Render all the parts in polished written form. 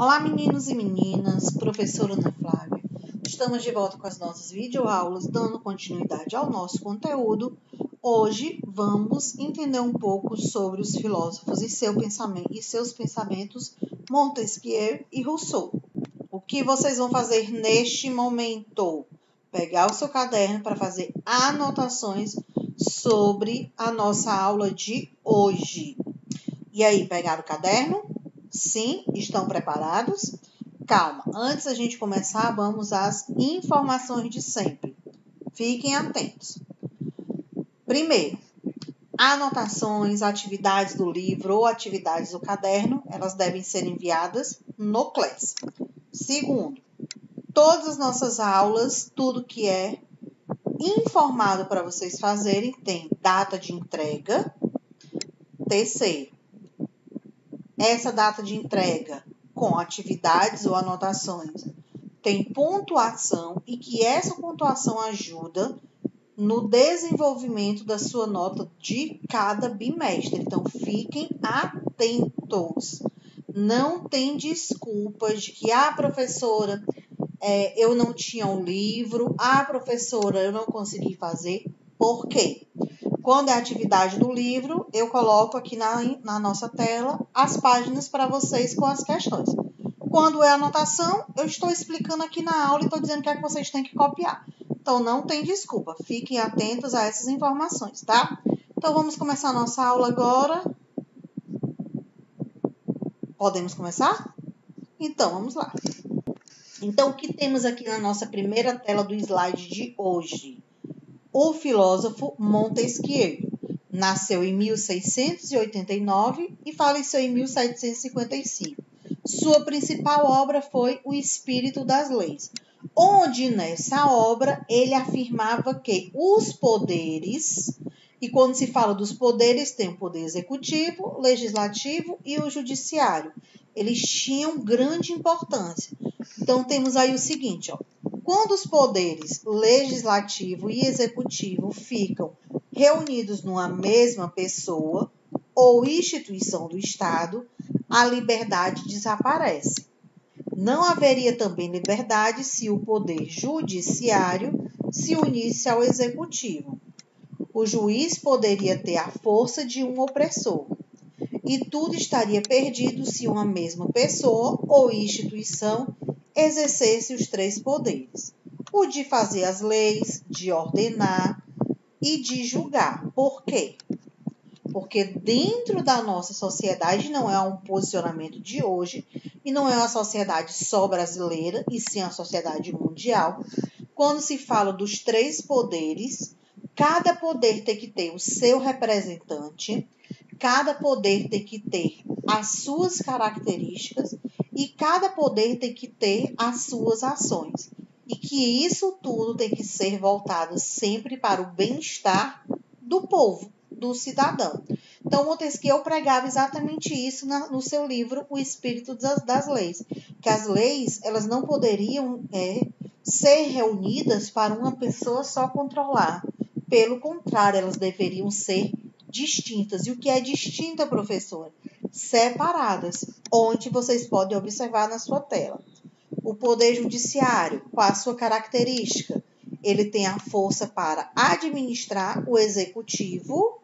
Olá, meninos e meninas, professora Ana Flávia. Estamos de volta com as nossas videoaulas, dando continuidade ao nosso conteúdo. Hoje vamos entender um pouco sobre os filósofos e seus pensamentos Montesquieu e Rousseau. O que vocês vão fazer neste momento? Pegar o seu caderno para fazer anotações sobre a nossa aula de hoje. E aí, pegaram o caderno? Sim? Estão preparados? Calma, antes da gente começar, vamos às informações de sempre. Fiquem atentos. Primeiro, anotações, atividades do livro ou atividades do caderno, elas devem ser enviadas no Class. Segundo, todas as nossas aulas, tudo que é informado para vocês fazerem, tem data de entrega. Terceiro, essa data de entrega com atividades ou anotações tem pontuação e que essa pontuação ajuda no desenvolvimento da sua nota de cada bimestre. Então, fiquem atentos. Não tem desculpas de que, professora, eu não tinha um livro, professora, eu não consegui fazer. Por quê? Quando é atividade do livro, eu coloco aqui na nossa tela as páginas para vocês com as questões. Quando é anotação, eu estou explicando aqui na aula e estou dizendo o que é que vocês têm que copiar. Então, não tem desculpa. Fiquem atentos a essas informações, tá? Então, vamos começar a nossa aula agora. Podemos começar? Então, vamos lá. Então, o que temos aqui na nossa primeira tela do slide de hoje? O filósofo Montesquieu nasceu em 1689 e faleceu em 1755. Sua principal obra foi O Espírito das Leis, onde nessa obra ele afirmava que os poderes, e quando se fala dos poderes, tem o poder executivo, o legislativo e o judiciário. Eles tinham grande importância. Então, temos aí o seguinte, quando os poderes legislativo e executivo ficam reunidos numa mesma pessoa ou instituição do Estado, a liberdade desaparece. Não haveria também liberdade se o poder judiciário se unisse ao executivo. O juiz poderia ter a força de um opressor. E tudo estaria perdido se uma mesma pessoa ou instituição exercesse os três poderes: o de fazer as leis, de ordenar e de julgar. Por quê? Porque dentro da nossa sociedade, não é um posicionamento de hoje, e não é uma sociedade só brasileira, e sim a sociedade mundial. Quando se fala dos três poderes, cada poder tem que ter o seu representante, cada poder tem que ter as suas características e cada poder tem que ter as suas ações. E que isso tudo tem que ser voltado sempre para o bem-estar do povo, do cidadão. Então, Montesquieu pregava exatamente isso no seu livro O Espírito das Leis, que as leis elas não poderiam ser reunidas para uma pessoa só controlar. Pelo contrário, elas deveriam ser distintas. E o que é distinta, professora? Separadas, onde vocês podem observar na sua tela. O poder judiciário, qual a sua característica? Ele tem a força para administrar o executivo,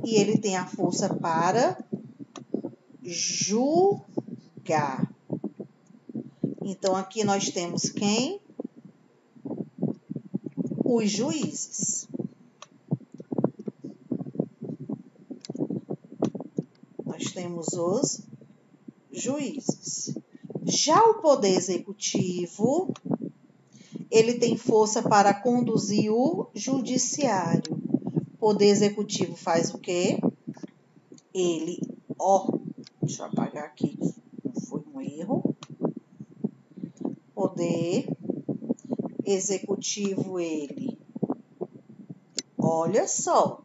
e ele tem a força para julgar. Então, aqui nós temos quem? Os juízes. Nós temos os juízes. Já o poder executivo, ele tem força para conduzir o judiciário. O poder executivo faz o quê? Deixa eu apagar aqui, foi um erro. Poder executivo, ele, olha só,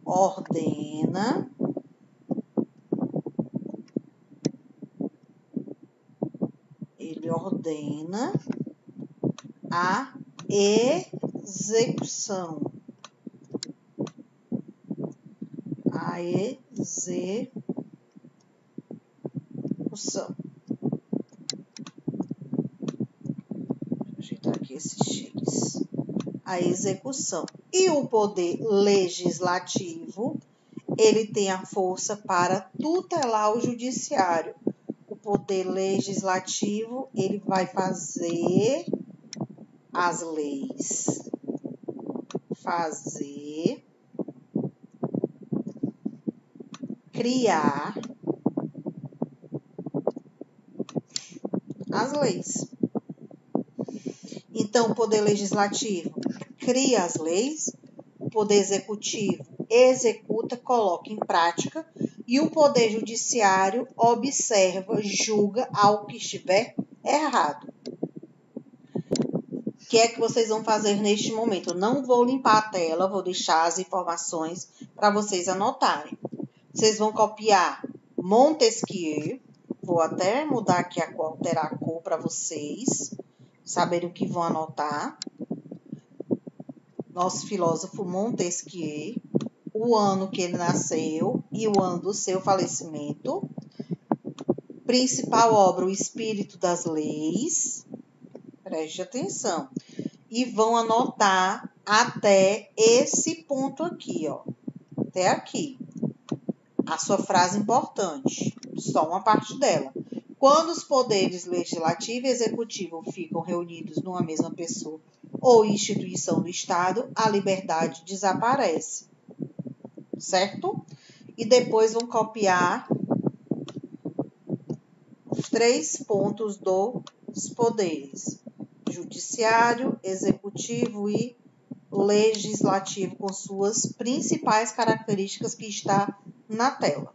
ordena, a execução. execução. Vou ajeitar aqui esses X. A execução. E o poder legislativo, ele tem a força para tutelar o judiciário. O poder legislativo, ele vai fazer as leis. Criar as leis. Então, o poder legislativo cria as leis, o poder executivo executa, coloca em prática, e o poder judiciário observa, julga algo que estiver errado. O que é que vocês vão fazer neste momento? Eu não vou limpar a tela, vou deixar as informações para vocês anotarem. Vocês vão copiar Montesquieu. Vou até mudar aqui, alterar a cor para vocês saberem o que vão anotar. Nosso filósofo Montesquieu, o ano que ele nasceu e o ano do seu falecimento. Principal obra, O Espírito das Leis. Preste atenção. E vão anotar até esse ponto aqui, ó. Até aqui. A sua frase importante. Só uma parte dela. Quando os poderes legislativo e executivo ficam reunidos numa mesma pessoa ou instituição do Estado, a liberdade desaparece. Certo? E depois vão copiar os 3 pontos dos poderes: judiciário, executivo e legislativo, com suas principais características que está na tela.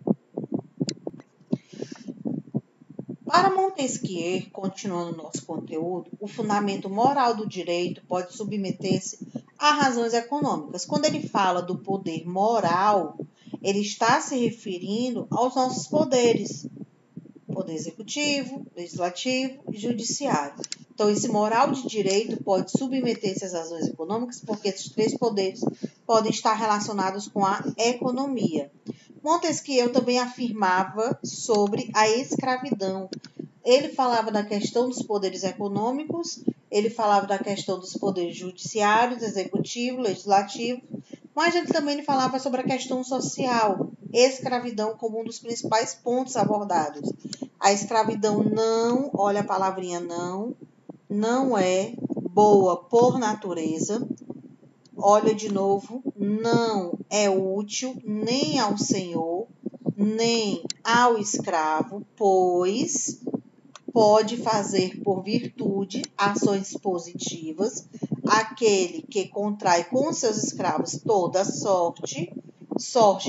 Para Montesquieu, continuando nosso conteúdo, o fundamento moral do direito pode submeter-se a razões econômicas. Quando ele fala do poder moral, ele está se referindo aos nossos poderes: poder executivo, legislativo e judiciário. Então, esse moral de direito pode submeter-se às razões econômicas, porque esses 3 poderes podem estar relacionados com a economia. Montesquieu também afirmava sobre a escravidão. Ele falava da questão dos poderes econômicos, ele falava da questão dos poderes judiciários, executivo, legislativo, mas ele também falava sobre a questão social, escravidão como um dos principais pontos abordados. A escravidão não, olha a palavrinha não é boa por natureza. Olha de novo, não é útil nem ao senhor, nem ao escravo, pois pode fazer por virtude ações positivas aquele que contrai com seus escravos toda sorte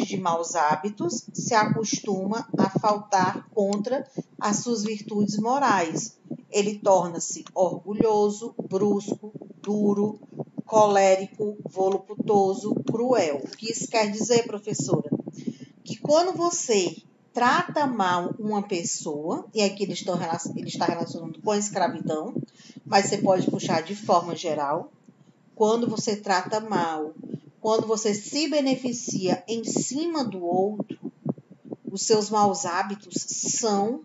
de maus hábitos, se acostuma a faltar contra as suas virtudes morais. Ele torna-se orgulhoso, brusco, duro, colérico, voluptuoso, cruel. O que isso quer dizer, professora? Que quando você trata mal uma pessoa, e aqui ele está relacionando com a escravidão, mas você pode puxar de forma geral. Quando você trata mal, quando você se beneficia em cima do outro, os seus maus hábitos são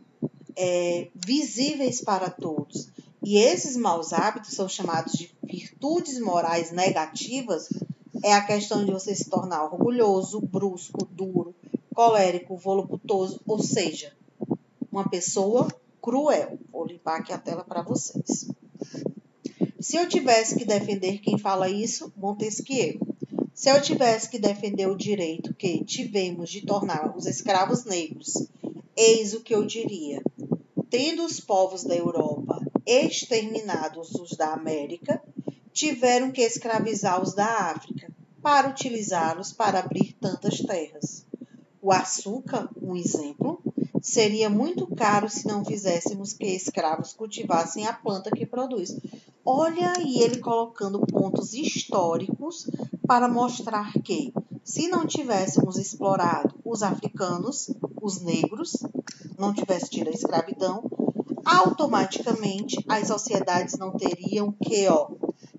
visíveis para todos. E esses maus hábitos são chamados de virtudes morais negativas. É a questão de você se tornar orgulhoso, brusco, duro, colérico, voluptuoso, ou seja, uma pessoa cruel. Vou limpar aqui a tela para vocês. Se eu tivesse que defender quem fala isso, Montesquieu. Se eu tivesse que defender o direito que tivemos de tornar os escravos negros, eis o que eu diria. Tendo os povos da Europa exterminado os da América, tiveram que escravizar os da África, para utilizá-los para abrir tantas terras. O açúcar, um exemplo, seria muito caro se não fizéssemos que escravos cultivassem a planta que produz. Olha aí ele colocando pontos históricos para mostrar que, se não tivéssemos explorado os africanos, os negros, não tivesse tido a escravidão, automaticamente as sociedades não teriam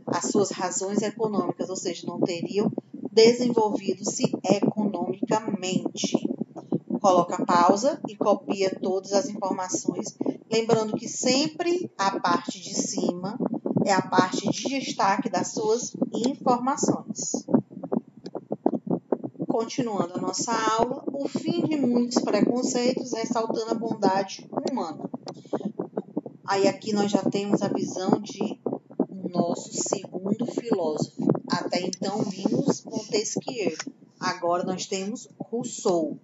as suas razões econômicas, ou seja, não teriam desenvolvido-se economicamente. coloca pausa e copia todas as informações, lembrando que sempre a parte de cima é a parte de destaque das suas informações. Continuando a nossa aula, o fim de muitos preconceitos, ressaltando a bondade humana. Aí aqui nós já temos a visão de nosso segundo filósofo. Até então vimos Montesquieu. Agora nós temos Rousseau,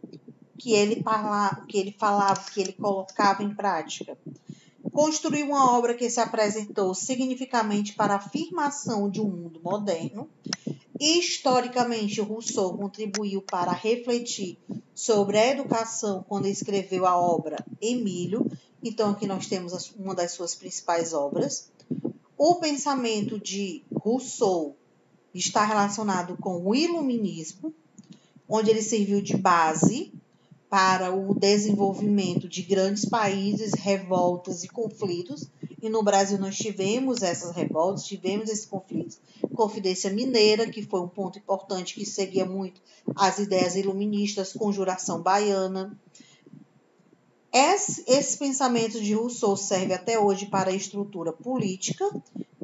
que ele falava, que ele colocava em prática. Construiu uma obra que se apresentou significativamente para a afirmação de um mundo moderno. Historicamente, Rousseau contribuiu para refletir sobre a educação quando escreveu a obra Emílio. Então, aqui nós temos uma das suas principais obras. O pensamento de Rousseau está relacionado com o iluminismo, onde ele serviu de base para o desenvolvimento de grandes países, revoltas e conflitos. E no Brasil nós tivemos essas revoltas, tivemos esses conflitos. Confidência Mineira, que foi um ponto importante que seguia muito as ideias iluministas, Conjuração Baiana. Esse pensamento de Rousseau serve até hoje para a estrutura política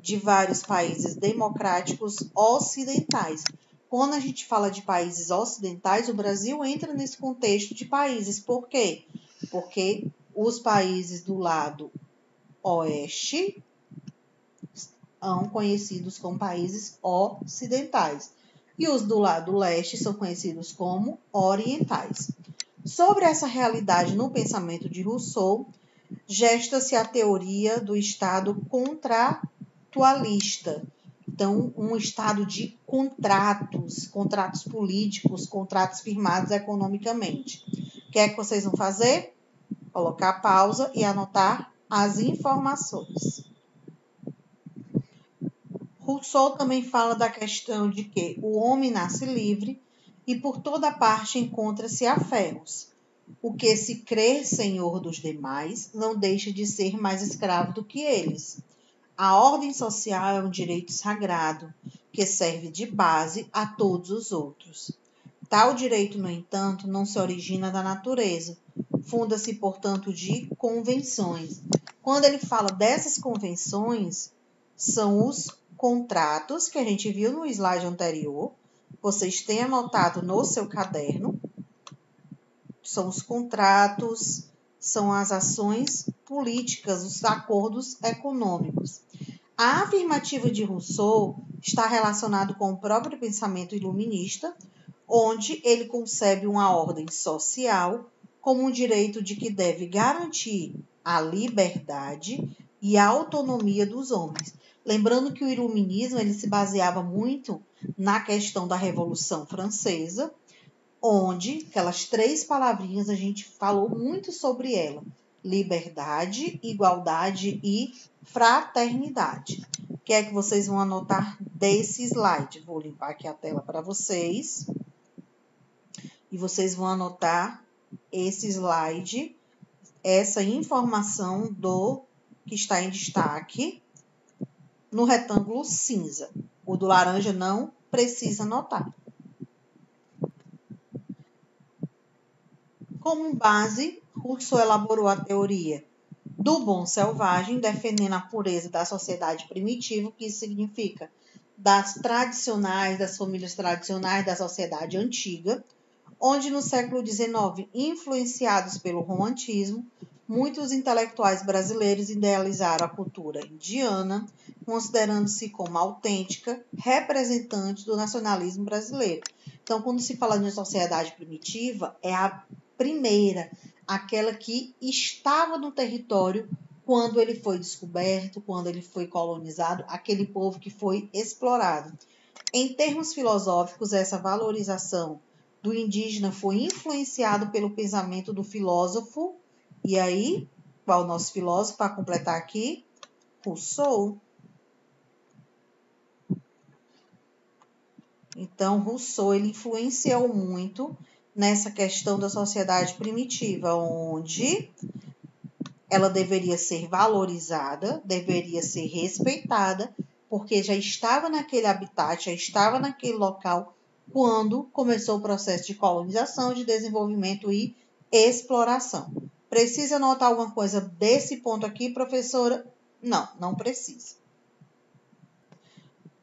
de vários países democráticos ocidentais. Quando a gente fala de países ocidentais, o Brasil entra nesse contexto de países. Por quê? Porque os países do lado oeste são conhecidos como países ocidentais. E os do lado leste são conhecidos como orientais. Sobre essa realidade no pensamento de Rousseau, gesta-se a teoria do Estado contratualista. Então, um estado de contratos políticos, contratos firmados economicamente. O que é que vocês vão fazer? Colocar pausa e anotar as informações. Rousseau também fala da questão de que o homem nasce livre e por toda parte encontra-se a ferros. O que se crê senhor dos demais não deixa de ser mais escravo do que eles. A ordem social é um direito sagrado que serve de base a todos os outros. Tal direito, no entanto, não se origina da natureza. Funda-se, portanto, de convenções. Quando ele fala dessas convenções, são os contratos que a gente viu no slide anterior. Vocês têm anotado no seu caderno. São os contratos, são as ações políticas, os acordos econômicos. A afirmativa de Rousseau está relacionada com o próprio pensamento iluminista, onde ele concebe uma ordem social como um direito de que deve garantir a liberdade e a autonomia dos homens. Lembrando que o iluminismo ele se baseava muito na questão da Revolução Francesa, onde aquelas 3 palavrinhas a gente falou muito sobre ela: liberdade, igualdade e fraternidade. O que é que vocês vão anotar desse slide? Vou limpar aqui a tela para vocês. E vocês vão anotar esse slide, essa informação do que está em destaque no retângulo cinza. O do laranja não precisa anotar. Como base, Rousseau elaborou a teoria do bom selvagem, defendendo a pureza da sociedade primitiva, o que isso significa? Das famílias tradicionais da sociedade antiga, onde no século XIX, influenciados pelo romantismo, muitos intelectuais brasileiros idealizaram a cultura indiana, considerando-se como autêntica representante do nacionalismo brasileiro. Então, quando se fala de sociedade primitiva, é a primeira, aquela que estava no território quando ele foi descoberto, quando ele foi colonizado, aquele povo que foi explorado. Em termos filosóficos, essa valorização do indígena foi influenciado pelo pensamento do filósofo. E aí, qual é o nosso filósofo para completar aqui? Rousseau. Então, Rousseau ele influenciou muito nessa questão da sociedade primitiva, onde ela deveria ser valorizada, deveria ser respeitada, porque já estava naquele habitat, já estava naquele local quando começou o processo de colonização, de desenvolvimento e exploração. Precisa anotar alguma coisa desse ponto aqui, professora? Não, não precisa.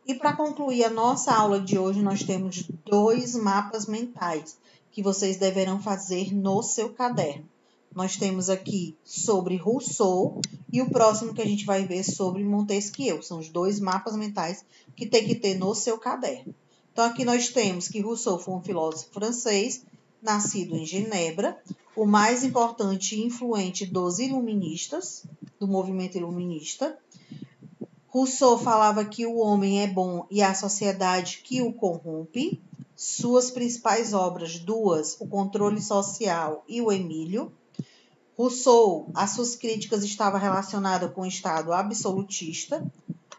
E para concluir a nossa aula de hoje, nós temos 2 mapas mentais que vocês deverão fazer no seu caderno. Nós temos aqui sobre Rousseau e o próximo que a gente vai ver sobre Montesquieu. São os 2 mapas mentais que tem que ter no seu caderno. Então, aqui nós temos que Rousseau foi um filósofo francês, nascido em Genebra, o mais importante e influente dos iluministas, do movimento iluminista. Rousseau falava que o homem é bom e a sociedade que o corrompe. Suas principais obras, 2, O Controle Social e O Emílio. Rousseau, as suas críticas estavam relacionadas com o Estado absolutista,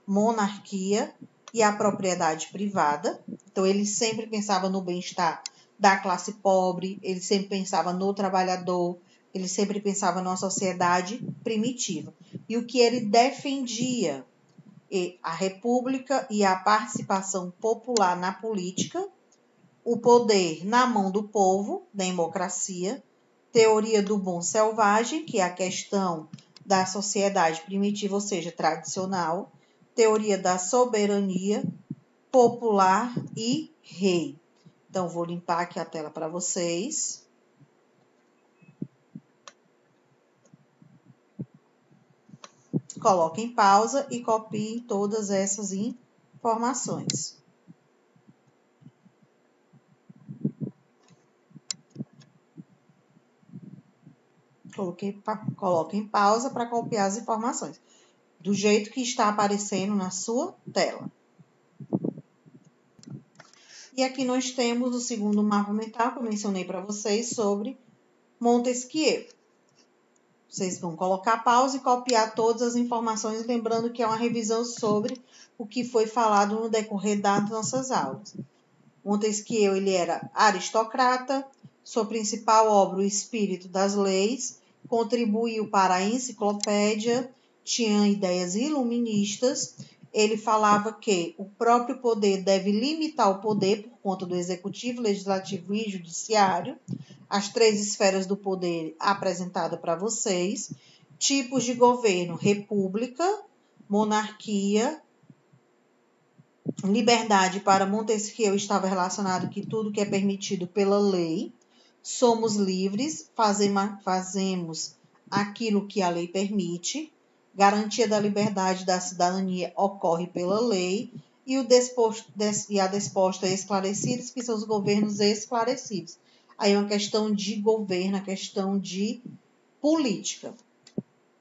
monarquia e a propriedade privada. Então, ele sempre pensava no bem-estar da classe pobre, ele sempre pensava no trabalhador, ele sempre pensava numa sociedade primitiva. E o que ele defendia? A república e a participação popular na política, o poder na mão do povo, democracia, teoria do bom selvagem, que é a questão da sociedade primitiva, ou seja, tradicional, teoria da soberania popular e rei. Então, vou limpar aqui a tela para vocês. Coloquem pausa e copiem todas essas informações. Coloquem pausa para copiar as informações, do jeito que está aparecendo na sua tela. E aqui nós temos o segundo mapa mental que eu mencionei para vocês sobre Montesquieu. Vocês vão colocar pausa e copiar todas as informações, lembrando que é uma revisão sobre o que foi falado no decorrer das nossas aulas. Montesquieu, ele era aristocrata, sua principal obra, O Espírito das Leis, contribuiu para a enciclopédia, tinha ideias iluministas. Ele falava que o próprio poder deve limitar o poder por conta do executivo, legislativo e judiciário. As 3 esferas do poder apresentadas para vocês. Tipos de governo: república, monarquia, liberdade. Para Montesquieu estava relacionado que tudo que é permitido pela lei. Somos livres, fazemos aquilo que a lei permite. Garantia da liberdade da cidadania ocorre pela lei. E a desposta esclarecidos, que são os governos esclarecidos. Aí é uma questão de governo, a questão de política.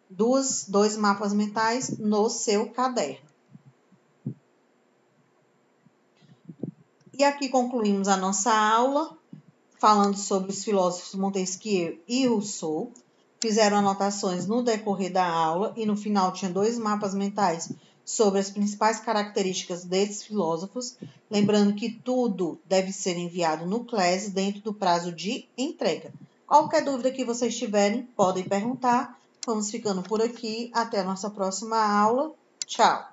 2 mapas mentais no seu caderno. E aqui concluímos a nossa aula, falando sobre os filósofos Montesquieu e Rousseau. Fizeram anotações no decorrer da aula e no final tinha 2 mapas mentais sobre as principais características desses filósofos. Lembrando que tudo deve ser enviado no CLES dentro do prazo de entrega. Qualquer dúvida que vocês tiverem, podem perguntar. Vamos ficando por aqui. Até a nossa próxima aula. Tchau!